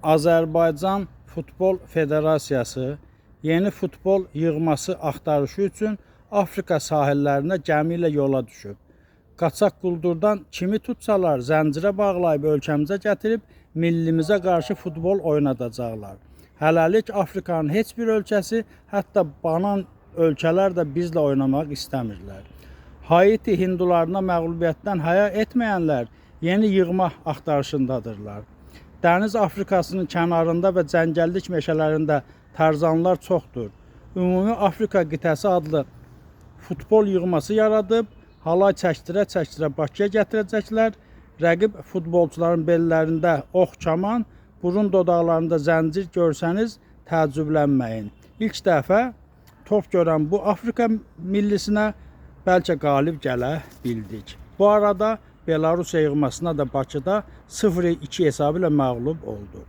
Azərbaycan Futbol Federasiyası yeni futbol yığması axtarışı üçün Afrika sahillərinə gəmi ilə yola düşüb. Qaçaq quldurdan kimi tutsalar zəncirə bağlayıb ölkəmizə gətirib millimizə qarşı futbol oynadacaqlar. Hələlik Afrikanın heç bir ölkəsi, hətta banan ölkələr də bizlə oynamaq istəmirlər. Haiti hindularına məğlubiyyətdən həya etməyənlər yeni yığma axtarışındadırlar. Dəniz Afrikasının kənarında və cəngəllik meşələrində tarzanlar çoxdur. Ümumi Afrika qitəsi adlı futbol yığması yaradıb, halay çəkdirə-çəkdirə Bakıya gətirəcəklər. Rəqib futbolçuların bellərində ox kaman, burun dodaqlarında zəncir görsəniz təəccüblənməyin. İlk dəfə top görən bu Afrika millisinə bəlkə qalib gələ bildik. Bu arada Belarus yığmasına da Bakıda 0-2 hesabı ilə məğlub oldu.